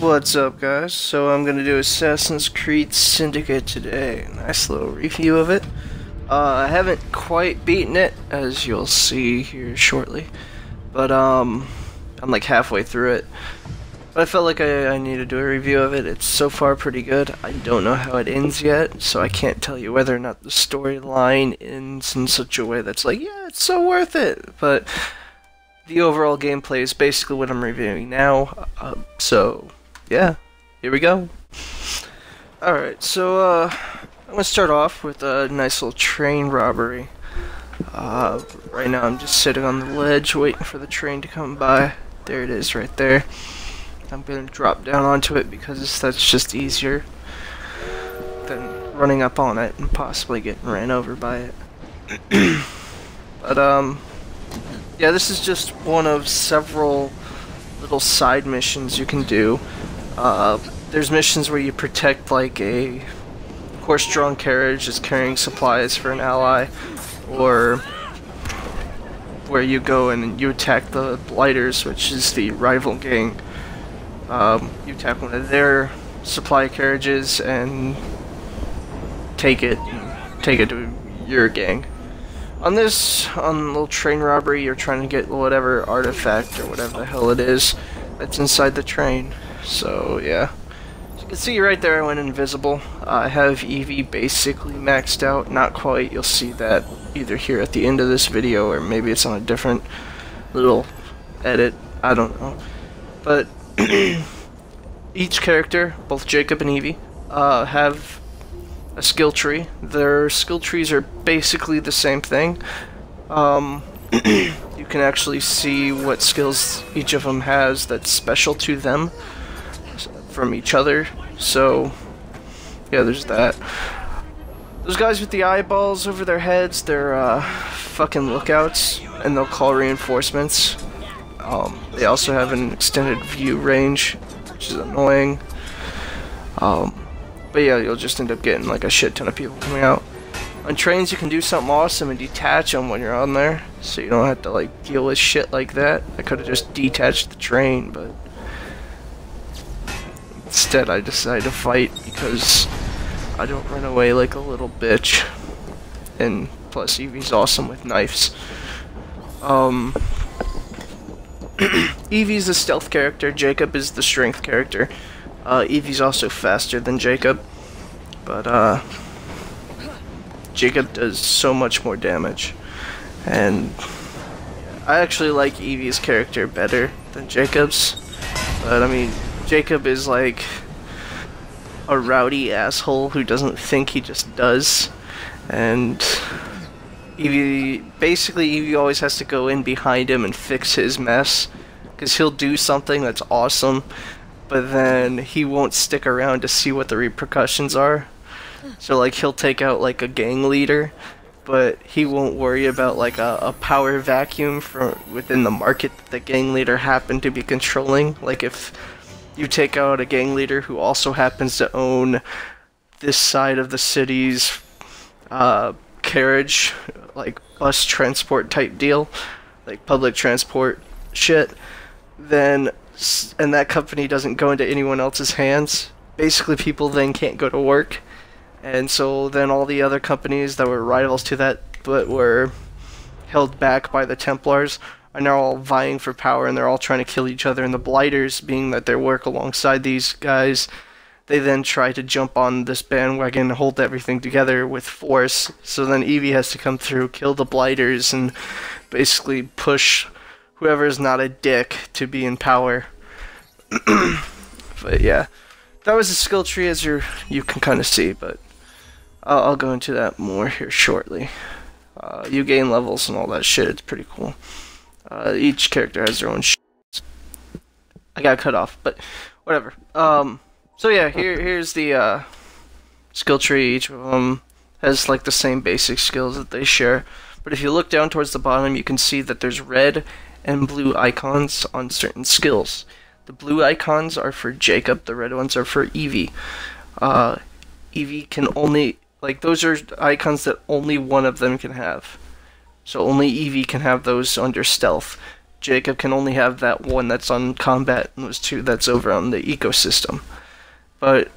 What's up, guys? So I'm gonna do Assassin's Creed Syndicate today. Nice little review of it. I haven't quite beaten it, as you'll see here shortly, but I'm like halfway through it. But I felt like I need to do a review of it. It's so far pretty good. I don't know how it ends yet, so I can't tell you whether or not the storyline ends in such a way that's like, yeah, it's so worth it. But the overall gameplay is basically what I'm reviewing now. So yeah, here we go. Alright, so I'm gonna start off with a nice little train robbery. Right now I'm just sitting on the ledge waiting for the train to come by. There it is right there. I'm gonna drop down onto it because that's just easier than running up on it and possibly getting ran over by it. But yeah, this is just one of several little side missions you can do. There's missions where you protect like a horse-drawn carriage that's carrying supplies for an ally, or where you go and you attack the Blighters, which is the rival gang. You attack one of their supply carriages and take it to your gang. On little train robbery, you're trying to get whatever artifact or whatever the hell it is that's inside the train. So yeah, as you can see right there, I went invisible. I have Eevee basically maxed out, not quite. You'll see that either here at the end of this video, or maybe it's on a different little edit. I don't know, but each character, both Jacob and Eevee, have a skill tree. Their skill trees are basically the same thing. You can actually see what skills each of them has that's special to them from each other. So yeah, there's that. Those guys with the eyeballs over their heads, they're fucking lookouts, and they'll call reinforcements. They also have an extended view range, which is annoying. But yeah, you'll just end up getting like a shit ton of people coming out. On trains, you can do something awesome and detach them when you're on there, so you don't have to like deal with shit like that. I could have just detached the train, but instead I decided to fight because I don't run away like a little bitch. And plus, Eevee's awesome with knives. Eevee's the stealth character, Jacob is the strength character. Eevee's also faster than Jacob, but Jacob does so much more damage, and I actually like Eevee's character better than Jacob's. But I mean, Jacob is like a rowdy asshole who doesn't think, he just does, and Eevee always has to go in behind him and fix his mess, because he'll do something that's awesome, but then he won't stick around to see what the repercussions are. So like, he'll take out like a gang leader, but he won't worry about like a power vacuum from within the market that the gang leader happened to be controlling. Like, if you take out a gang leader who also happens to own this side of the city's carriage, like bus transport type deal, like public transport shit, then, and that company doesn't go into anyone else's hands, basically people then can't go to work. And so then all the other companies that were rivals to that but were held back by the Templars are now all vying for power, and they're all trying to kill each other. And the Blighters, being that they work alongside these guys, they then try to jump on this bandwagon and hold everything together with force. So then Eevee has to come through, kill the Blighters, and basically push whoever's not a dick to be in power. But yeah, that was a skill tree, as you can kind of see, but I'll go into that more here shortly. You gain levels and all that shit, it's pretty cool. Each character has their own shit. I got cut off, but whatever. So yeah, here's the skill tree. Each of them has like the same basic skills that they share, but if you look down towards the bottom, you can see that there's red and blue icons on certain skills. The blue icons are for Jacob, the red ones are for Eevee. Eevee can only, like, those are icons that only one of them can have. So only Eevee can have those under stealth. Jacob can only have that one that's on combat and those two that's over on the ecosystem. But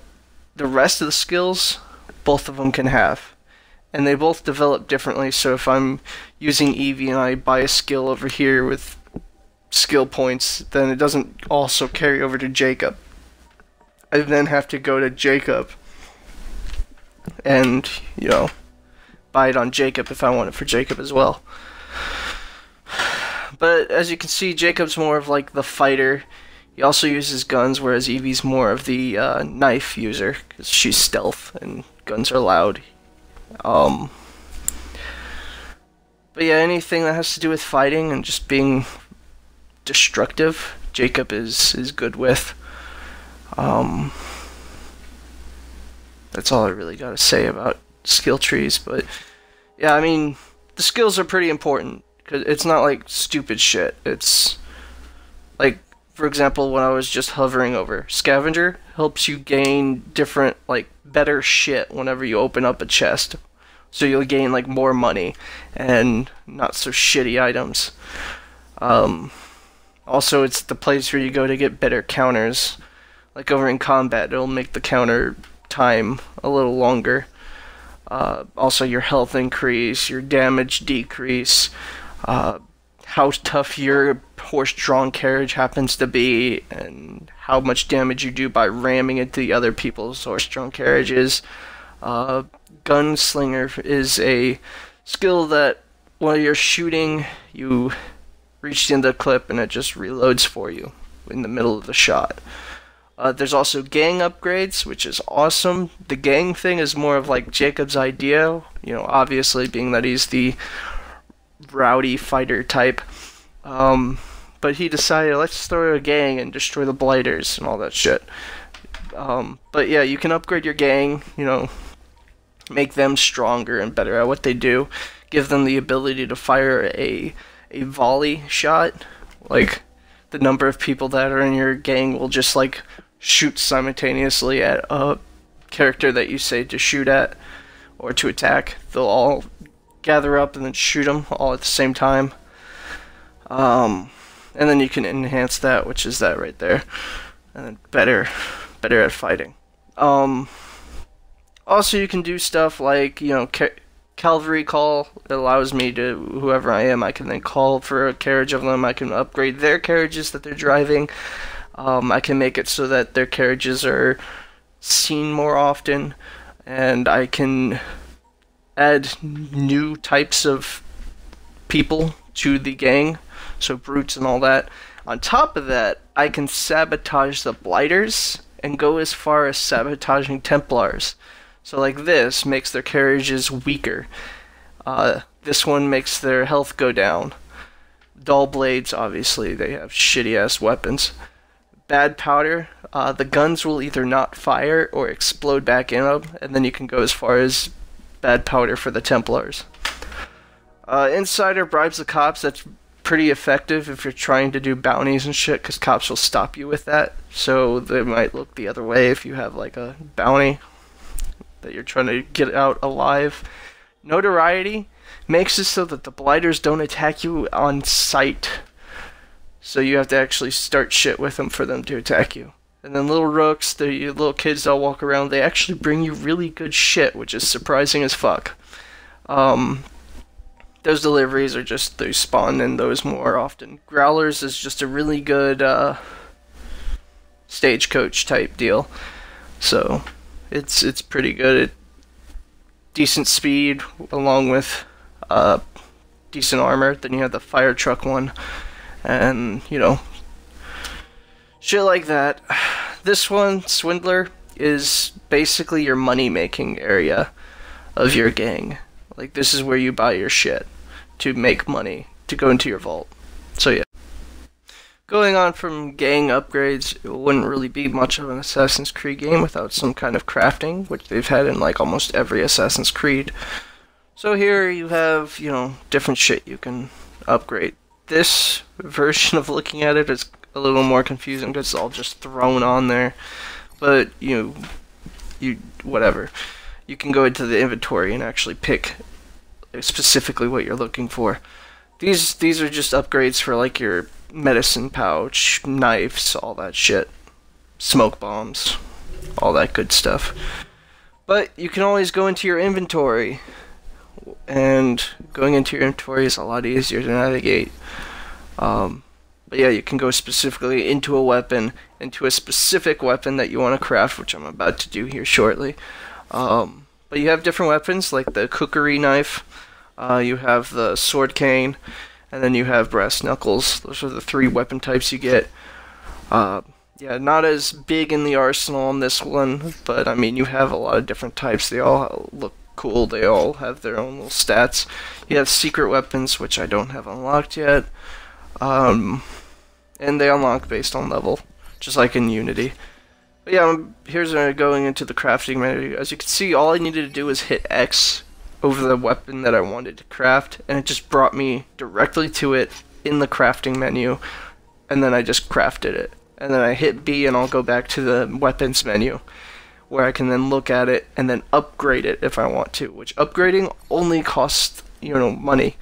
the rest of the skills, both of them can have. And they both develop differently, so if I'm using Eevee and I buy a skill over here with skill points, then it doesn't also carry over to Jacob. I then have to go to Jacob and, you know, buy it on Jacob if I want it for Jacob as well. But as you can see, Jacob's more of like the fighter. He also uses guns, whereas Eevee's more of the knife user, because she's stealth and guns are loud. But yeah, anything that has to do with fighting and just being destructive, Jacob is good with. That's all I really gotta say about skill trees, but yeah, I mean, the skills are pretty important, because it's not like stupid shit. It's like, for example, when I was just hovering over, Scavenger helps you gain different, like, better shit whenever you open up a chest. So you'll gain, like, more money and not so shitty items. Also, it's the place where you go to get better counters. Like over in combat, it'll make the counter time a little longer. Also, your health increase, your damage decrease, how tough your horse-drawn carriage happens to be, and how much damage you do by ramming into the other people's horse-drawn carriages. Gunslinger is a skill that while you're shooting, you reach the end of the clip and it just reloads for you in the middle of the shot. There's also gang upgrades, which is awesome. The gang thing is more of like Jacob's idea, you know, obviously being that he's the rowdy fighter type. But he decided, let's throw a gang and destroy the blighters and all that shit. But yeah, you can upgrade your gang, you know, make them stronger and better at what they do. Give them the ability to fire a volley shot. Like, the number of people that are in your gang will just, like, shoot simultaneously at a character that you say to shoot at or to attack. They'll all gather up and then shoot them all at the same time. And then you can enhance that, which is that right there. And then better at fighting. Also, you can do stuff like, you know, cavalry call. It allows me to, whoever I am, I can then call for a carriage of them. I can upgrade their carriages that they're driving. I can make it so that their carriages are seen more often. And I can add new types of people to the gang. So brutes and all that. On top of that, I can sabotage the blighters and go as far as sabotaging Templars. So like this makes their carriages weaker. This one makes their health go down. Dull blades, obviously, they have shitty ass weapons. Bad powder, the guns will either not fire or explode back in them, and then you can go as far as bad powder for the Templars. Insider bribes the cops. That's pretty effective if you're trying to do bounties and shit, because cops will stop you with that. So they might look the other way if you have like a bounty that you're trying to get out alive. Notoriety makes it so that the blighters don't attack you on sight. So you have to actually start shit with them for them to attack you. And then little rooks, the little kids that walk around, they actually bring you really good shit, which is surprising as fuck. Those deliveries are just, they spawn in those more often. Growlers is just a really good stagecoach type deal. So it's pretty good. Decent speed along with decent armor. Then you have the fire truck one, and you know, shit like that. This one, Swindler, is basically your money making area of your gang. Like, this is where you buy your shit to make money to go into your vault. So yeah. Going on from gang upgrades, it wouldn't really be much of an Assassin's Creed game without some kind of crafting, which they've had in like almost every Assassin's Creed. So here you have, you know, different shit you can upgrade. This version of looking at it is a little more confusing because it's all just thrown on there. But you whatever. You can go into the inventory and actually pick specifically what you're looking for. These are just upgrades for like your medicine pouch, knives, all that shit. Smoke bombs, all that good stuff. But you can always go into your inventory, and going into your inventory is a lot easier to navigate. But yeah, you can go specifically into a weapon, into a specific weapon that you want to craft, which I'm about to do here shortly. But you have different weapons, like the cookery knife, you have the sword cane, and then you have brass knuckles. Those are the 3 weapon types you get. Yeah, not as big in the arsenal on this one, but I mean, you have a lot of different types. They all look cool, they all have their own little stats. You have secret weapons, which I don't have unlocked yet. And they unlock based on level, just like in Unity. But yeah, here's going into the crafting menu. As you can see, all I needed to do was hit X over the weapon that I wanted to craft, and it just brought me directly to it in the crafting menu, and then I just crafted it. And then I hit B and I'll go back to the weapons menu, where I can then look at it and then upgrade it if I want to, which upgrading only costs, money.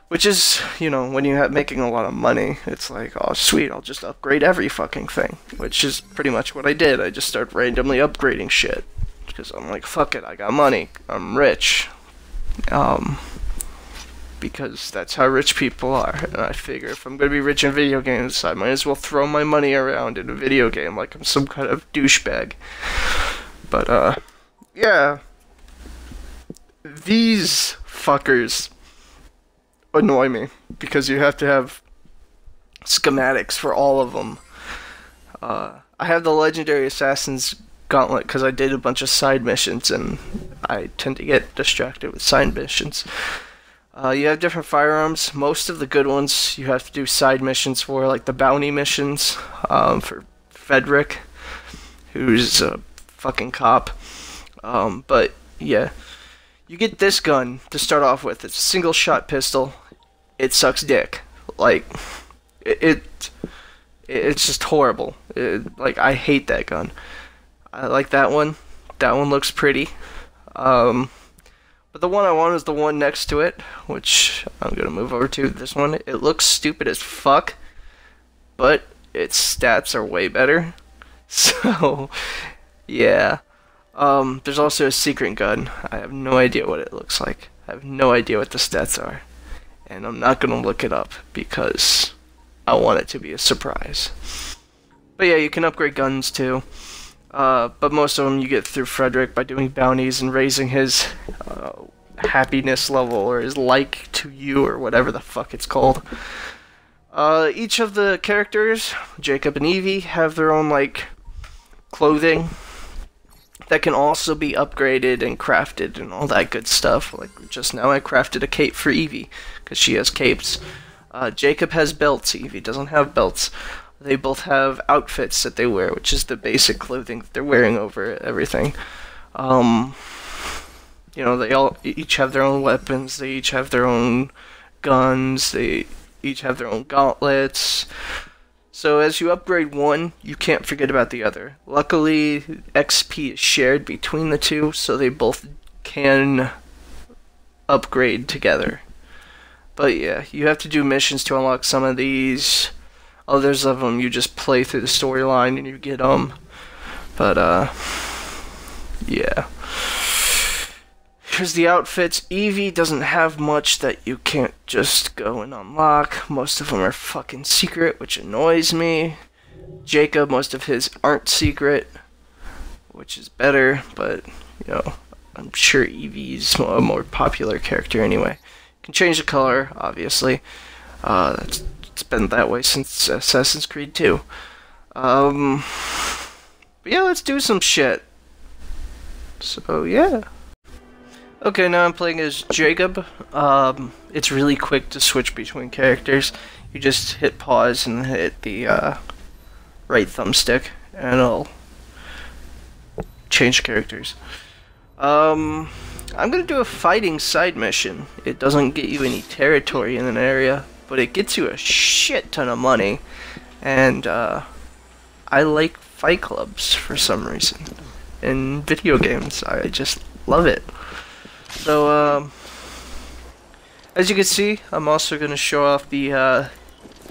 Which is, when you're making a lot of money, it's like, oh sweet, I'll just upgrade every fucking thing. Which is pretty much what I did. I just started randomly upgrading shit. Because I'm like, fuck it, I got money, I'm rich. Because that's how rich people are. And I figure if I'm gonna be rich in video games, I might as well throw my money around in a video game like I'm some kind of douchebag. But, yeah. These fuckers annoy me, because you have to have schematics for all of them. I have the Legendary Assassin's Gauntlet because I did a bunch of side missions, and I tend to get distracted with side missions. You have different firearms. Most of the good ones you have to do side missions for, like the bounty missions for Frederick, who's a fucking cop. But yeah, you get this gun to start off with. It's a single shot pistol. It sucks dick. Like, it's just horrible. Like, I hate that gun. I like that one. That one looks pretty. But the one I want is the one next to it, which I'm gonna move over to. This one, it looks stupid as fuck, but its stats are way better. So, yeah. There's also a secret gun. I have no idea what it looks like. I have no idea what the stats are. And I'm not gonna look it up because I want it to be a surprise. But yeah, you can upgrade guns too. But most of them you get through Frederick by doing bounties and raising his happiness level, or his like to you, or whatever the fuck it's called. Each of the characters, Jacob and Evie, have their own like clothing that can also be upgraded and crafted and all that good stuff. Like just now I crafted a cape for Evie because she has capes. Jacob has belts, Evie doesn't have belts. They both have outfits that they wear, which is the basic clothing that they're wearing over everything. They all each have their own weapons, they each have their own guns, they each have their own gauntlets. So as you upgrade one, you can't forget about the other. Luckily, XP is shared between the two, so they both can upgrade together. But yeah, you have to do missions to unlock some of these. Others of them you just play through the storyline and you get them. But yeah. Here's the outfits. Evie doesn't have much that you can't just go and unlock. Most of them are fucking secret, which annoys me. Jacob, most of his aren't secret, which is better, but, I'm sure Evie's a more popular character anyway. You can change the color, obviously. It's been that way since Assassin's Creed 2. But yeah, let's do some shit. So, yeah. Okay, now I'm playing as Jacob. It's really quick to switch between characters. You just hit pause and hit the right thumbstick, and it'll change characters. I'm gonna do a fighting side mission. It doesn't get you any territory in an area, but it gets you a shit ton of money. And I like fight clubs for some reason. In video games, I just love it. So, as you can see, I'm also going to show off the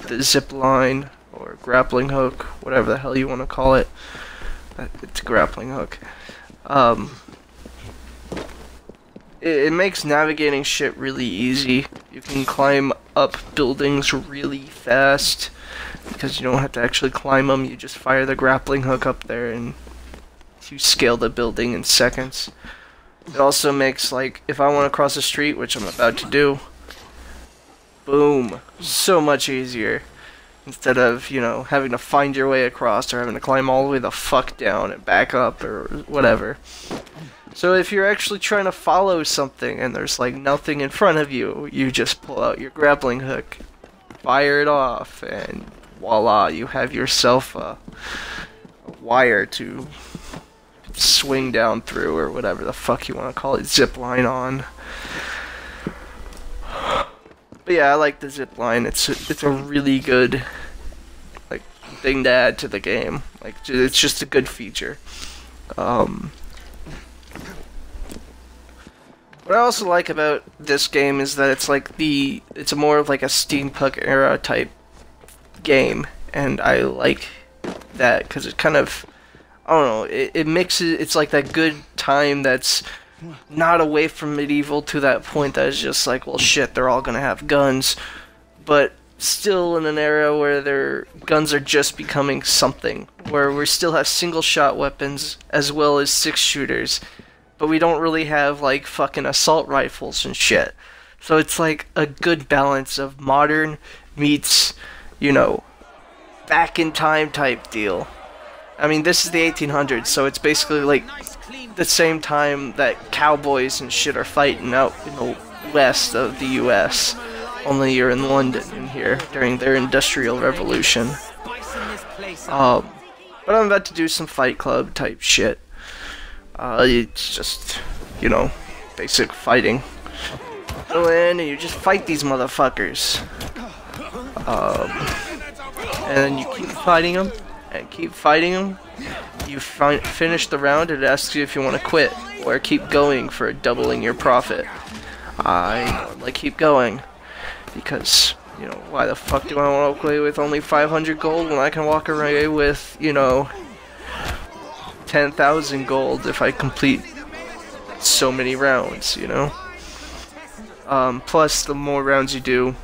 the zip line or grappling hook, whatever the hell you want to call it. It's a grappling hook. It makes navigating shit really easy. You can climb up buildings really fast because you don't have to actually climb them. You just fire the grappling hook up there and you scale the building in seconds. It also makes, like, if I want to cross the street, which I'm about to do, boom, so much easier. Instead of, you know, having to find your way across or having to climb all the way the fuck down and back up or whatever. So if you're actually trying to follow something and there's like nothing in front of you, you just pull out your grappling hook, fire it off, and voila, you have yourself a wire to swing down through, or whatever the fuck you want to call it, zip line on. But yeah, I like the zip line. It's a really good, like, thing to add to the game. Like, it's just a good feature. What I also like about this game is that it's like it's more of like a steampunk era type game, and I like that because it kind of, I don't know, it mixes, it's like that good time that's not away from medieval to that point that is just like, well shit, they're all gonna have guns, but still in an era where their guns are just becoming something, where we still have single shot weapons as well as 6-shooters. But we don't really have, like, fucking assault rifles and shit. So it's like a good balance of modern meets, you know, back in time type deal. I mean, this is the 1800s, so it's basically like the same time that cowboys and shit are fighting out in the west of the US. Only you're in London in here during their Industrial Revolution. But I'm about to do some Fight Club type shit. It's just, you know, basic fighting. Go in and you just fight these motherfuckers. And then you keep fighting them, and keep fighting them. You finish the round, it asks you if you want to quit, or keep going for doubling your profit. I normally keep going, because, you know, why the fuck do I want to walk away with only 500 gold when I can walk away with, you know, 10,000 gold if I complete so many rounds, you know? Plus, the more rounds you do,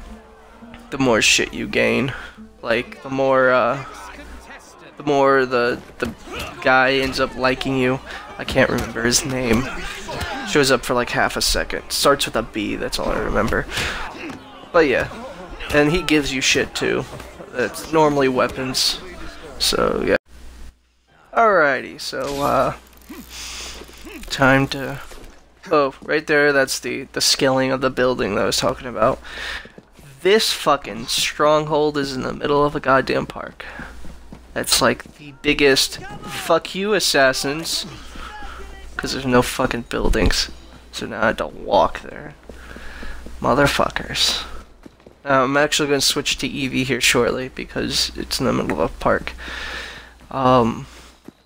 the more shit you gain. Like, the more the guy ends up liking you. I can't remember his name. Shows up for like half a second. Starts with a B, that's all I remember. But yeah. And he gives you shit too. It's normally weapons. So, yeah. Alrighty, so, time to... Oh, right there, that's the scaling of the building that I was talking about. This fucking Stronghold is in the middle of a goddamn park. That's like the biggest fuck you, assassins. Because there's no fucking buildings. So now I have to walk there. Motherfuckers. Now, I'm actually going to switch to EV here shortly because it's in the middle of a park.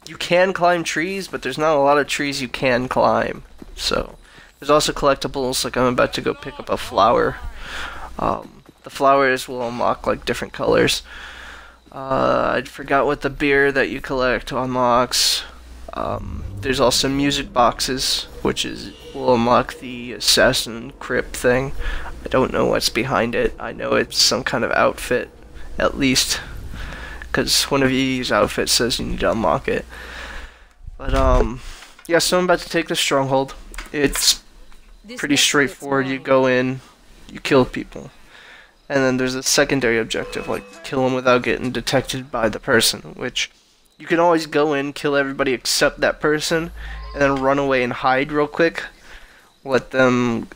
You can climb trees, but there's not a lot of trees you can climb. So, there's also collectibles, like I'm about to go pick up a flower. The flowers will unlock like different colors. I forgot what the beer that you collect unlocks. There's also music boxes, which will unlock the assassin crypt thing. I don't know what's behind it. I know it's some kind of outfit, at least, because one of E's outfits says you need to unlock it. But yeah, so I'm about to take the Stronghold. It's pretty straightforward. You go in, you kill people. And then there's a secondary objective, like kill them without getting detected by the person, which you can always go in, kill everybody except that person, and then run away and hide real quick. Let them,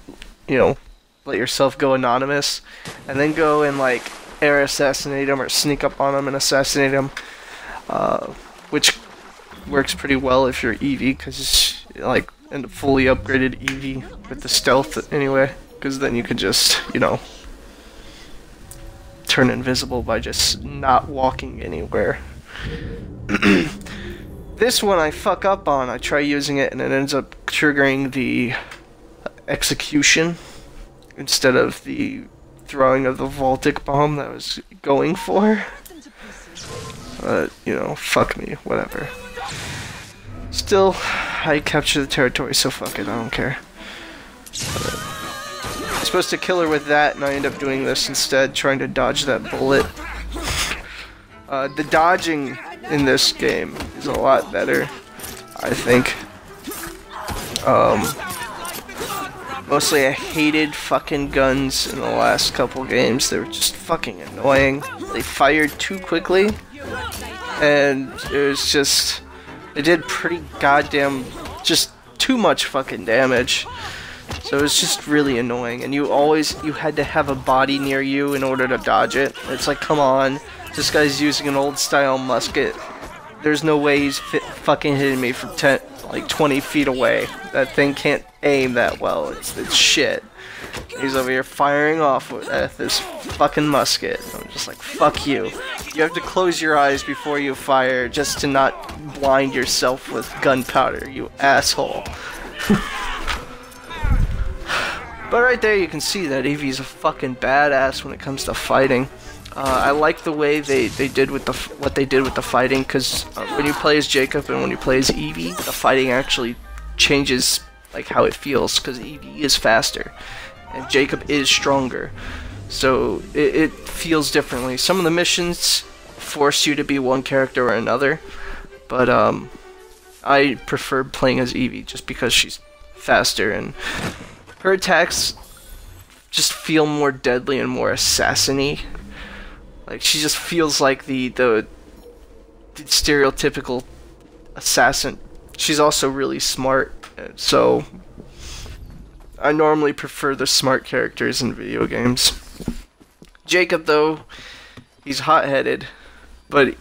you know, let yourself go anonymous, and then go and like air assassinate them or sneak up on them and assassinate them, which works pretty well if you're EV, because like in a fully upgraded EV with the stealth anyway, because then you could just, you know, turn invisible by just not walking anywhere. This one I fuck up on. I try using it and it ends up triggering the execution instead of the throwing of the Voltic bomb that I was going for. You know, fuck me, whatever. Still, I captured the territory, so fuck it, I don't care. I'm supposed to kill her with that, and I end up doing this instead, trying to dodge that bullet. The dodging in this game is a lot better, I think. Mostly I hated fucking guns in the last couple games. They were just fucking annoying. They fired too quickly, and it was just... They did pretty goddamn... just too much fucking damage. So it was just really annoying, and you had to have a body near you in order to dodge it. It's like, come on, this guy's using an old style musket. There's no way he's fucking hitting me from 20 feet away. That thing can't aim that well. It's shit. He's over here firing off at this fucking musket. I'm just like, fuck you. You have to close your eyes before you fire just to not blind yourself with gunpowder, you asshole. But right there you can see that Eevee's a fucking badass when it comes to fighting. I like the way they did with what they did with the fighting, because when you play as Jacob and when you play as Eevee, the fighting actually changes like how it feels, because Eevee is faster and Jacob is stronger, so it feels differently. Some of the missions force you to be one character or another, but I prefer playing as Eevee just because she's faster and her attacks just feel more deadly and more assassin-y. Like, she just feels like the stereotypical assassin. She's also really smart, so I normally prefer the smart characters in video games. Jacob, though, he's hot-headed, but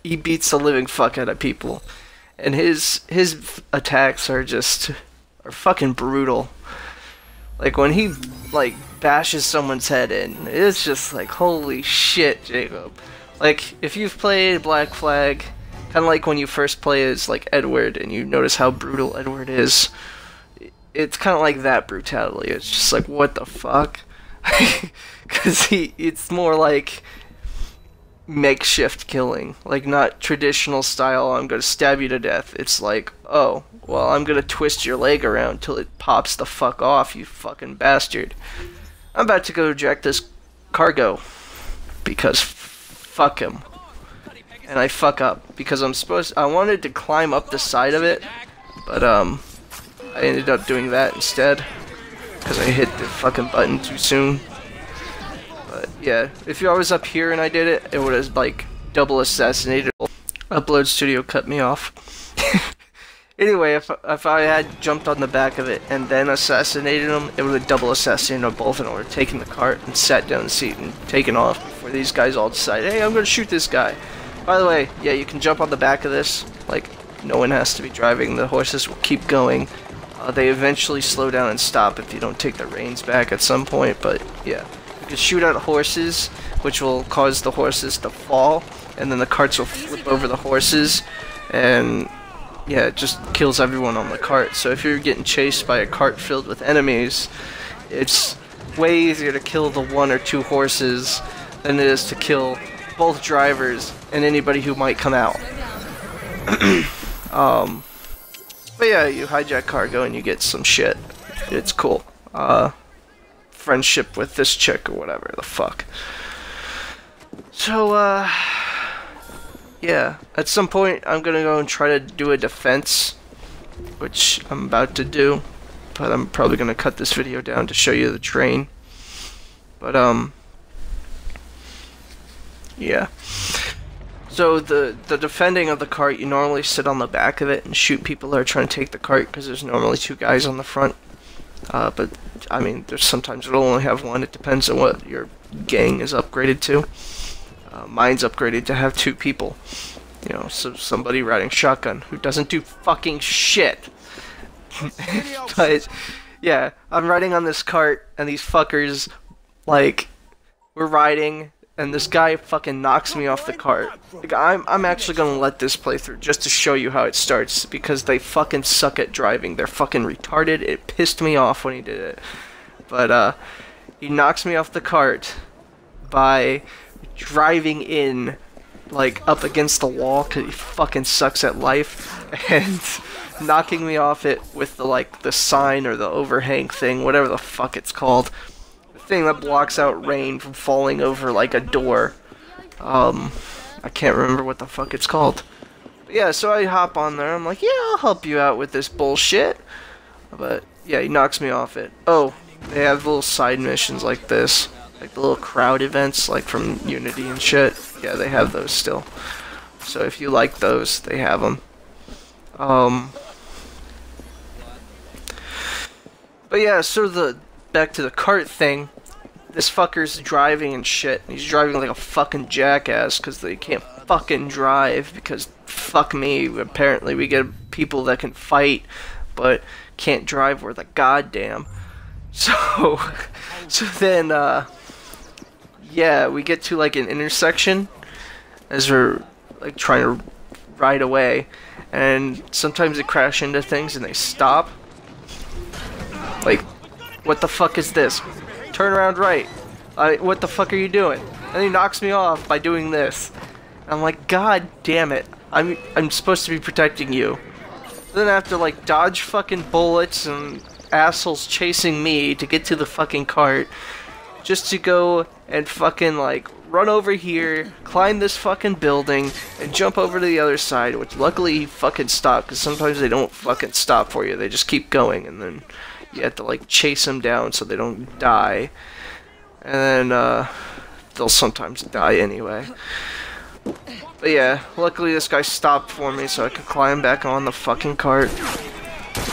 he beats the living fuck out of people. And his attacks are fucking brutal. Like, when he, like, bashes someone's head in, it's just like, holy shit, Jacob. Like, if you've played Black Flag, kind of like when you first play as, like, Edward, and you notice how brutal Edward is, it's kind of like that brutality. It's just like, what the fuck? Because it's more like makeshift killing. Like, not traditional style, I'm gonna stab you to death. It's like, oh, well, I'm gonna twist your leg around till it pops the fuck off, you fucking bastard. I'm about to go eject this cargo, because fuck him. And I fuck up, because I wanted to climb up the side of it, but I ended up doing that instead, because I hit the fucking button too soon. But yeah, if I was up here and I did it, it would have, like, double assassinated. Upload Studio cut me off. Anyway, if I had jumped on the back of it and then assassinated them, it would have double assassinated them both, and I would have taken the cart and sat down in the seat and taken off before these guys all decide, hey, I'm gonna shoot this guy. By the way, yeah, you can jump on the back of this. Like, no one has to be driving. The horses will keep going. They eventually slow down and stop if you don't take the reins back at some point, but yeah. You can shoot at horses, which will cause the horses to fall, and then the carts will flip over the horses, and yeah, it just kills everyone on the cart. So if you're getting chased by a cart filled with enemies, it's way easier to kill the 1 or 2 horses than it is to kill both drivers and anybody who might come out. But yeah, you hijack cargo and you get some shit. It's cool. Friendship with this chick or whatever the fuck. So, yeah, at some point I'm gonna go and try to do a defense, which I'm about to do, but I'm probably gonna cut this video down to show you the train. But yeah. So the defending of the cart, you normally sit on the back of it and shoot people that are trying to take the cart, because there's normally 2 guys on the front. But I mean, there's sometimes it'll only have 1. It depends on what your gang is upgraded to. Mine's upgraded to have 2 people. You know, so somebody riding shotgun who doesn't do fucking shit. But yeah, I'm riding on this cart and these fuckers, like, we're riding and this guy fucking knocks me off the cart. Like, I'm actually gonna let this playthrough just to show you how it starts, because they fucking suck at driving. They're fucking retarded. It pissed me off when he did it. But He knocks me off the cart by driving in, like, up against the wall because he fucking sucks at life, and knocking me off it with the, like, the sign or the overhang thing, whatever the fuck it's called. The thing that blocks out rain from falling over, like, a door. I can't remember what the fuck it's called. But yeah, so I hop on there, I'm like, yeah, I'll help you out with this bullshit. But, yeah, he knocks me off it. Oh, they have little side missions like this. Like the little crowd events, like from Unity and shit. Yeah, they have those still. So if you like those, they have them. But yeah, so back to the cart thing. This fucker's driving and shit. He's driving like a fucking jackass because they can't fucking drive because fuck me. Apparently we get people that can fight but can't drive worth a goddamn. So then yeah, we get to like an intersection as we're like trying to ride away, and sometimes they crash into things and they stop. Like, what the fuck is this? Turn around right. What the fuck are you doing? And he knocks me off by doing this. And I'm like, God damn it. I'm supposed to be protecting you. Then I have to like dodge fucking bullets and assholes chasing me to get to the fucking cart, just to go and fucking like run over here, climb this fucking building, and jump over to the other side, which luckily he fucking stopped, because sometimes they don't fucking stop for you, they just keep going, and then you have to like chase them down so they don't die. And then they'll sometimes die anyway. But yeah, luckily this guy stopped for me so I could climb back on the fucking cart.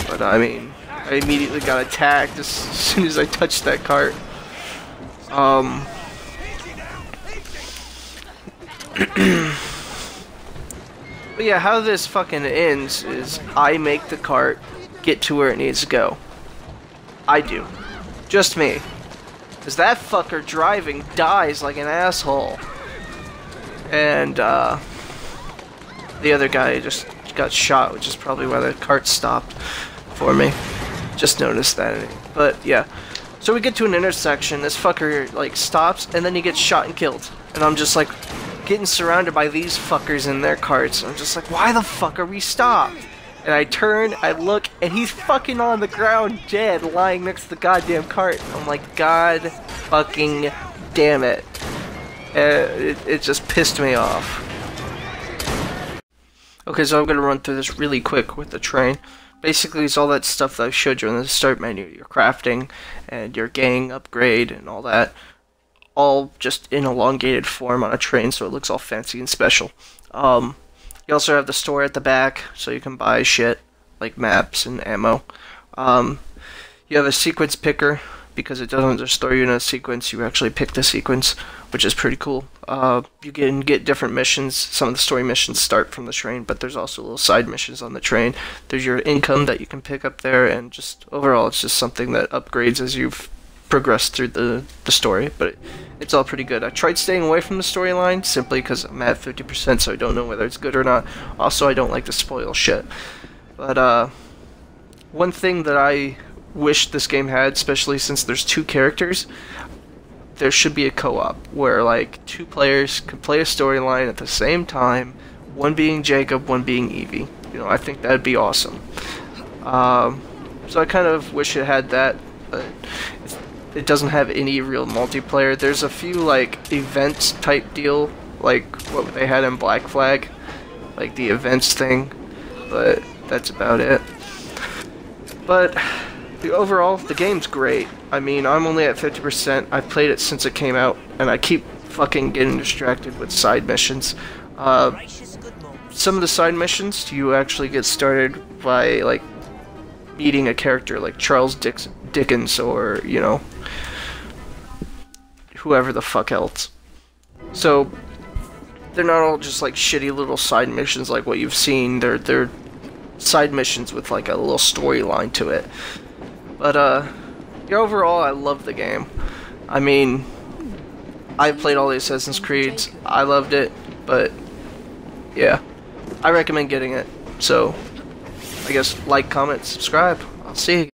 But I mean, I immediately got attacked as soon as I touched that cart. But yeah, how this fucking ends is I make the cart get to where it needs to go. I do. Just me. Because that fucker driving dies like an asshole. And the other guy just got shot, which is probably why the cart stopped for me. Just noticed that. But yeah. So we get to an intersection, this fucker like stops, and then he gets shot and killed. And I'm just like getting surrounded by these fuckers in their carts. I'm just like, why the fuck are we stopped? And I turn, I look, and he's fucking on the ground dead, lying next to the goddamn cart. I'm like, God fucking damn it. It just pissed me off. Okay, so I'm gonna run through this really quick with the train. Basically, it's all that stuff that I showed you in the start menu. Your crafting, and your gang upgrade, and all that. All just in elongated form on a train, so it looks all fancy and special. You also have the store at the back, so you can buy shit, like maps and ammo. You have a sequence picker, because it doesn't just throw you in a sequence, you actually pick the sequence, which is pretty cool. You can get different missions. Some of the story missions start from the train, but there's also little side missions on the train. There's your income that you can pick up there, and just overall it's just something that upgrades as you've progressed through the story, but it's all pretty good. I tried staying away from the storyline simply because I'm at 50%, so I don't know whether it's good or not. Also, I don't like to spoil shit. But one thing that I wish this game had, especially since there's two characters, there should be a co-op where like two players can play a storyline at the same time, one being Jacob, one being Evie. You know, I think that'd be awesome. So I kind of wish it had that, but it doesn't have any real multiplayer. There's a few like events type deal, like what they had in Black Flag, like the events thing, but that's about it. But overall, the game's great. I mean, I'm only at 50%. I've played it since it came out, and I keep fucking getting distracted with side missions. Some of the side missions, you actually get started by, like, meeting a character like Charles Dickens or, you know, whoever the fuck else. So, they're not all just, like, shitty little side missions like what you've seen. They're side missions with, like, a little storyline to it. But, yeah, overall, I love the game. I mean, I've played all the Assassin's Creeds. I loved it, but, yeah. I recommend getting it. So, I guess, like, comment, subscribe. I'll see you.